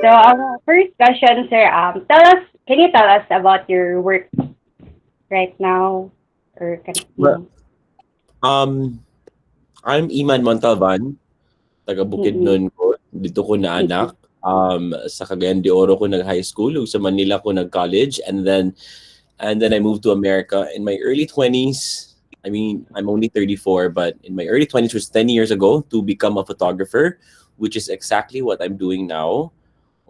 So, our first question, sir, can you tell us about your work right now? Or Well, um, I'm Iman Montalban, taga mm-mm, Bukidnon ko. Dito ko mm-mm. naanak. Sa Cagayan de Oro ko nag-high school, ug sa Manila ko nag-college, and then I moved to America in my early 20s. I mean, I'm only 34, but in my early 20s was 10 years ago to become a photographer, which is exactly what I'm doing now.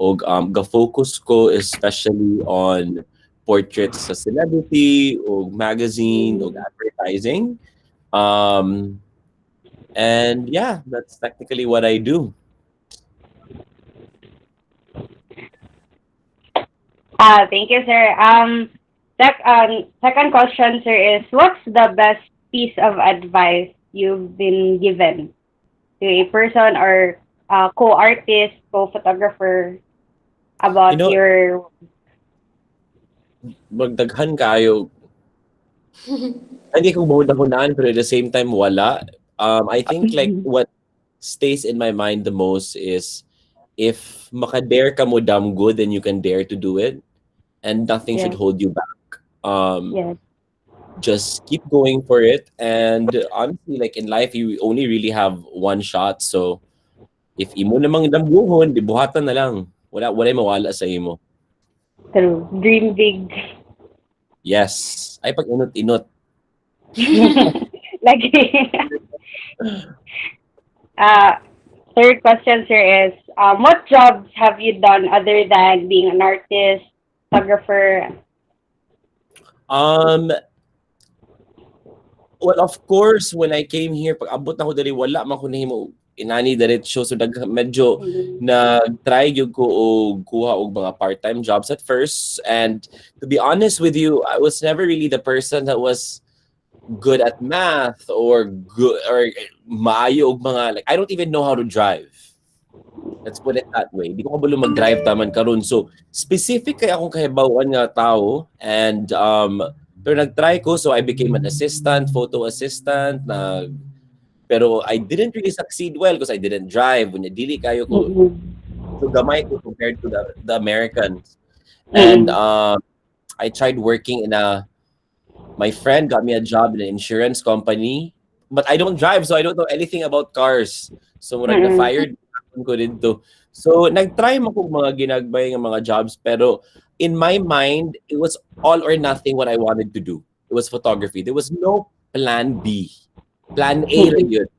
Og ga-focus ko especially on portraits sa celebrity o magazine o Mm. advertising. Um, and yeah, that's technically what I do. Thank you, sir. Second question, sir, is what's the best piece of advice you've been given to a person or co-artist, co-photographer You about know, your magdaghan kayo. Hindi ko mahunahunaan, pero at the same time, wala. I think like what stays in my mind the most is if makadare ka mo damn good, then you can dare to do it, and nothing should yes, hold you back. Um, yes, just keep going for it. And honestly, like in life, you only really have one shot. So if imo namang dambuhon, di buhatan na lang. Wala mawala sa imo. true. Dream big. Yes. Ay pag inot-inot. Lagi. uh, Third question, sir, is what jobs have you done other than being an artist, photographer? Um, well, of course, when I came here, pag abot na ko dali, wala man ko nahimo inani diretso. So medyo Mm-hmm. nag-try gyud ko og kuha og mga part-time jobs at first. And to be honest with you, I was never really the person that was good at math or good or maayo og mga like I don't even know how to drive. Let's put it that way. Di ko kabalo mag-drive taman karon. So specific kay akong kahibawan nga tao, and pero nag-try ko, so I became an assistant, photo assistant, pero I didn't really succeed well because I didn't drive. When dili kayo ko Mm-hmm. so gamay ko compared to the Americans. And Mm-hmm. I tried working in a my friend got me a job in an insurance company, but I don't drive, so I don't know anything about cars. So murag na Mm-hmm. fired ko dito. So nag-try mo kog mga ginagbay nga mga jobs, pero in my mind it was all or nothing what I wanted to do. It was photography. There was no plan B. Plan A lang yun.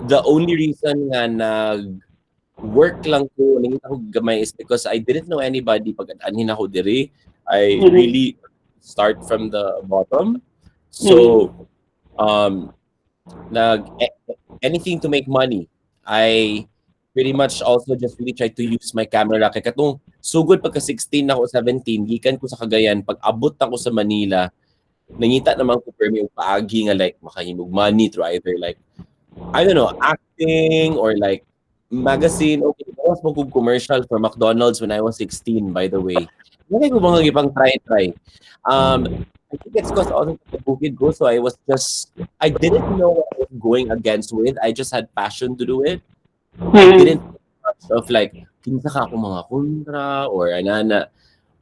The only reason nga nag-work lang ko, nangita ko gamay is because I didn't know anybody pag anhin ako diri. I Mm-hmm. really start from the bottom. Mm-hmm. So, um, anything to make money. I pretty much also just really try to use my camera. Kaya katong sugod pagka 16 ako, 17, gikan ko sa Cagayan, pag abot ako sa Manila, nangita naman ko pero yung paagi nga like makahimog money through either like I don't know, acting or like magazine. Okay, bawas mo kong commercial for McDonald's when I was 16, by the way. Hindi ko mga ibang try. I think it's because also the bukid ko, so I didn't know what I was going against with. I just had passion to do it. I didn't Mm-hmm. think much of like, kinsa ka ako mga kontra or anana.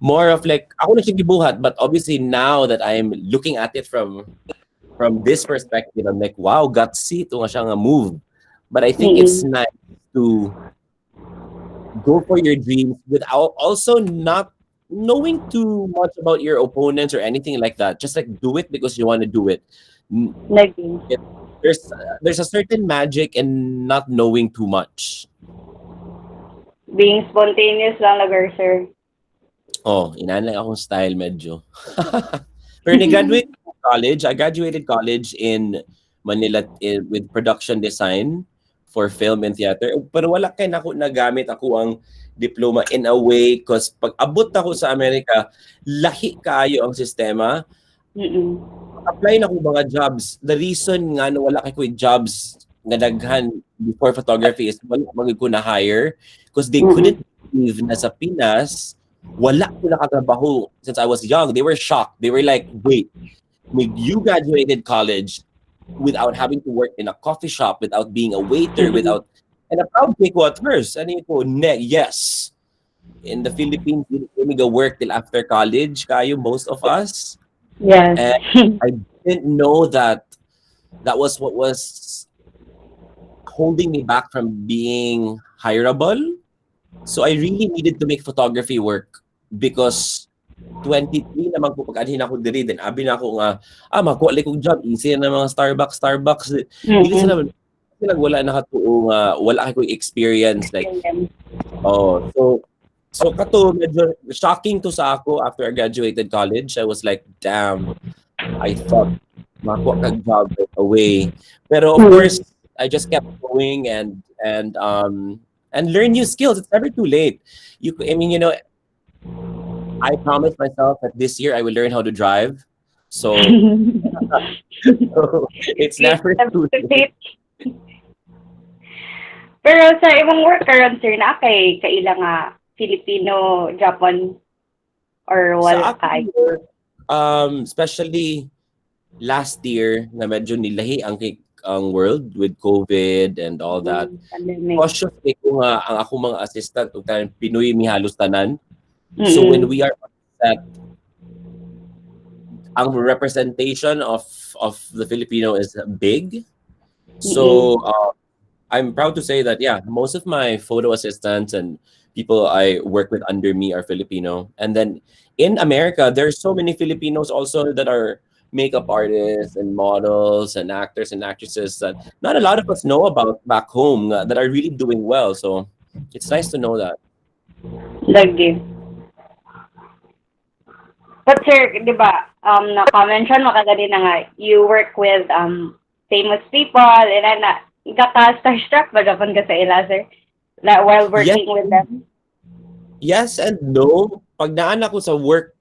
More of like, ako na siya gibuhat, but obviously now that I'm looking at it from this perspective, I'm like, wow, gutsy ito nga siya nga move. But I think it's Mm-hmm. nice to go for your dreams without also not knowing too much about your opponents or anything like that. Just like do it because you want to do it. N- Lagi. it there's a certain magic in not knowing too much. Being spontaneous lang lagar, sir. Oh, inanay akong style medyo. Pero I graduated college in Manila with production design for film and theater. Pero wala kay nako nagamit ako ang diploma in a way because pag abot ako sa Amerika, lahi kaayo ang sistema. Mm-mm. Apply na ko mga jobs. The reason nga na wala kay ko jobs nga daghan before photography is wala magid ko na hire because they Mm-mm. couldn't believe na sa Pinas wala ko nakatrabaho since I was young. They were shocked. They were like, wait, you graduated college without having to work in a coffee shop, without being a waiter, Mm-mm. without And a proud ko at first. Ano ko, yes. In the Philippines, dili kami go work till after college, kayo, most of us. Yes. And I didn't know that that was what was holding me back from being hireable. So I really needed to make photography work because 23 naman ko pag-anhin ako diri, then abi na ako nga, makuha lang kong job, easy na mga Starbucks. Dili sila, wala nakatuo nga, wala ko experience. Like, so kato, medyo shocking to sa ako after I graduated college. I was like, damn, I thought makuha kag job right away. Pero of course, I just kept going and learn new skills. It's never too late. I mean, you know, I promised myself that this year I will learn how to drive. So, so it's never too late. Pero sa imong work karon sir na kay kaila nga Filipino, Japan or wala Sa akin, kay? especially last year na medyo nilahi ang world with COVID and all that. Pandemic. Cautious ko nga ang ako mga assistant ug tanan Pinoy mi halos tanan. So when we are on set, ang representation of the Filipino is big. So I'm proud to say that most of my photo assistants and people I work with under me are Filipino. And then in America, there's so many Filipinos also that are makeup artists and models and actors and actresses that not a lot of us know about back home that are really doing well. So it's nice to know that. Lagi. But sir, di ba, na-mention mo kagadi na nga, you work with famous people, and na starstruck ba Japan ka sa ila, sir? While working with them? Yes and no. Pag naan ako sa work,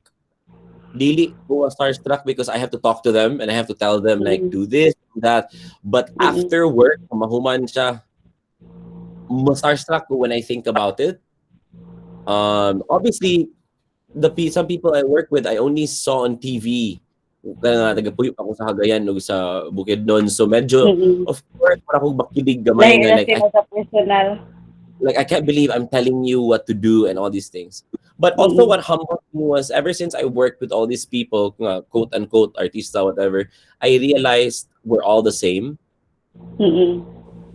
dili ko starstruck because I have to talk to them and I have to tell them like, do this, do that. But after work, mahuman siya, starstruck ko when I think about it. Obviously, some people I work with, I only saw on TV. Kaya nga, nagapuyop ako sa Cagayan o sa Bukidnon. So medyo, of course, parang akong bakilig gamay nga. Like, I can't believe I'm telling you what to do and all these things. But also what humbled me was, ever since I worked with all these people, quote-unquote, artista, whatever, I realized we're all the same.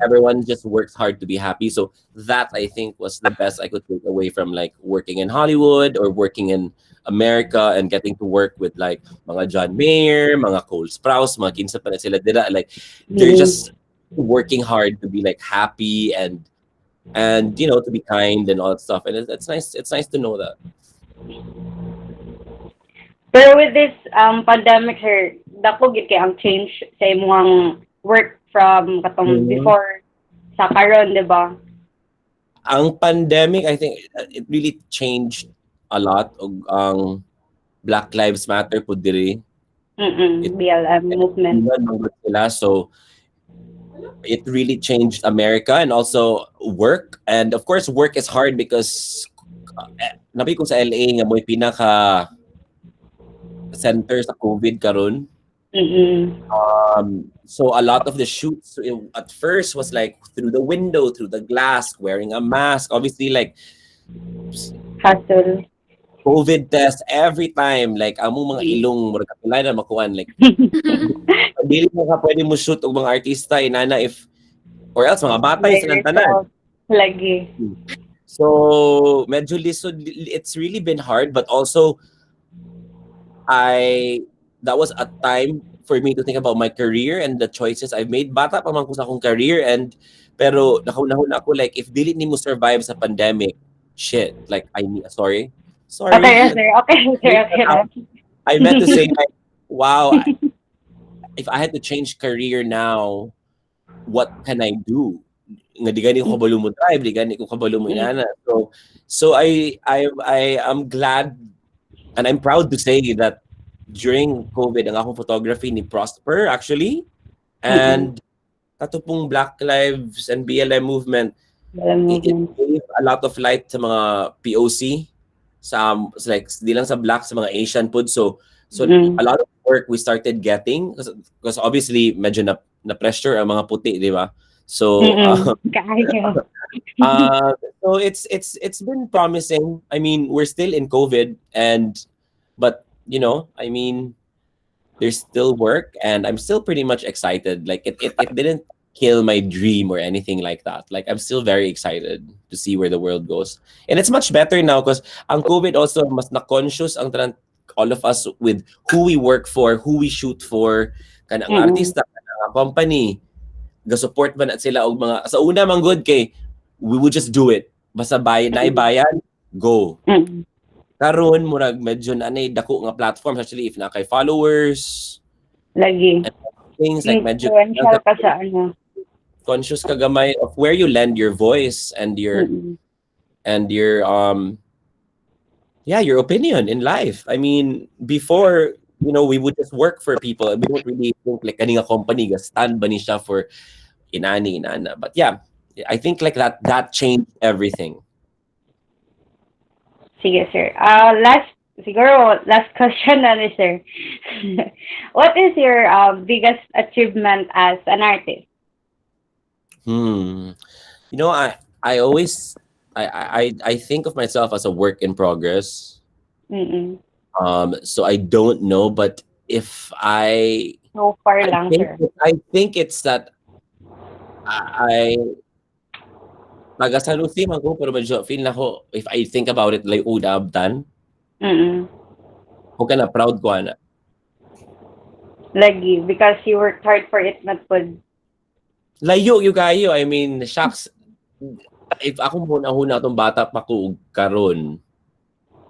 Everyone just works hard to be happy. So that, I think, was the best I could take away from like working in Hollywood or working in America and getting to work with like mga John Mayer, mga Cole Sprouse, mga kinsa pa na sila dira. Like, they're just working hard to be like happy and you know, to be kind and all that stuff. And it's nice to know that. Pero with this pandemic, sir, dako gid kay ang change sa imong work from katong before sa karon, di ba? Ang pandemic, I think it really changed a lot ang Black Lives Matter po diri. BLM movement. So it really changed America and also work. And of course, work is hard because nabi ko sa LA nga mo'y pinaka center sa COVID karon. So a lot of the shoots at first was like through the window, through the glass, wearing a mask. Obviously, like hassle. COVID test every time. Like among mga ilong mo kapilay na makuan. Like dili mo ka pwede mo shoot og mga artista inana if or else mga batay silang tanan. Lagi. So medyo lisod. It's really been hard, but also that was a time for me to think about my career and the choices I've made. Bata pa man ko sa akong career pero nakahunahon ako like if dili nimo survive sa pandemic, shit, like sorry. Okay, sir. Okay. I meant to say like, wow, if I had to change career now, what can I do? Nga di gani ko kabalo mo drive, di gani ko kabalo mo inana. So I am glad and I'm proud to say that during COVID, ang akong photography ni prosper actually. And kato pong Black Lives and BLM movement, it gave a lot of light sa mga POC, sa like di lang sa Black, sa mga Asian food. So a lot of work we started getting because obviously medyo na pressure ang mga puti, di ba? So Kaayo. so it's been promising. I mean, we're still in COVID, but you know, I mean, there's still work, and I'm still pretty much excited. Like it didn't kill my dream or anything like that. Like I'm still very excited to see where the world goes, and it's much better now because ang COVID also mas na-conscious all of us with who we work for, who we shoot for, kanang artista, kanang company, ga-support ba na sila og mga sa una man good kay we would just do it. Basta naibayan, go. Karon murag medyo nanay dako nga platforms actually if na kay followers Lagi. things like medyo Influential ka sa ano. conscious ka gamay of where you lend your voice and your your opinion in life. I mean, before, you know, we would just work for people. We don't really think like kaning company ga stand ba ni siya for inani. But yeah, I think like that changed everything. Sige, sir. Last question na ni sir. What is your biggest achievement as an artist? You know, I always I think of myself as a work in progress. So I don't know, but if So far lang, sir. I think it's that taga-Salusi man ko, pero medyo feel na ko, if I think about it, like, I've done. Huwag ka na, proud ko na. Lagi, because you worked hard for it, not good. Layo, yung kayo. I mean, shucks. If ako huna itong bata pa ko karon,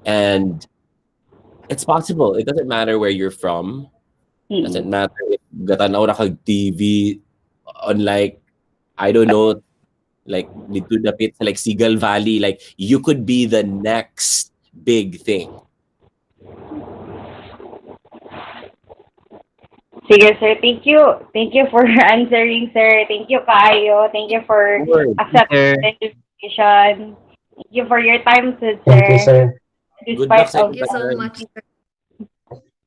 and it's possible. It doesn't matter where you're from. It doesn't matter if gatanaw ra kag TV on like, I don't know, like dito dapit sa like Sigal Valley, like you could be the next big thing. Sige, sir. Thank you. Thank you for answering, sir. Thank you, Kayo. Thank you for accepting the invitation. Thank you for your time, sir. Thank you, sir. Good luck sa Thank you so much, sir.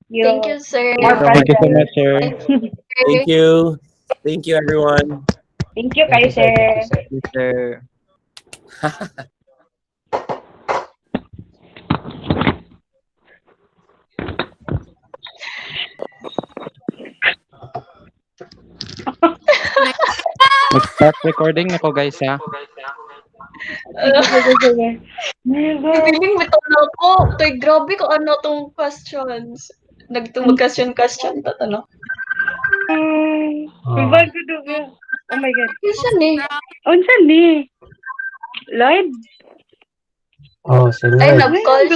Thank Thank you, sir. Thank you so much, sir. Thank you. Thank you, everyone. Thank you, Kayo, sir. Thank you, sir. Mag-start recording na ko, guys, ha? Bibiling mo ito na ako. Toy, grabe ko ano tong questions. Nagtumag-question ta to, no? Oh my God. Isa ni. Unsan ni? Lloyd? Oh, si Ay, Lloyd. nag-call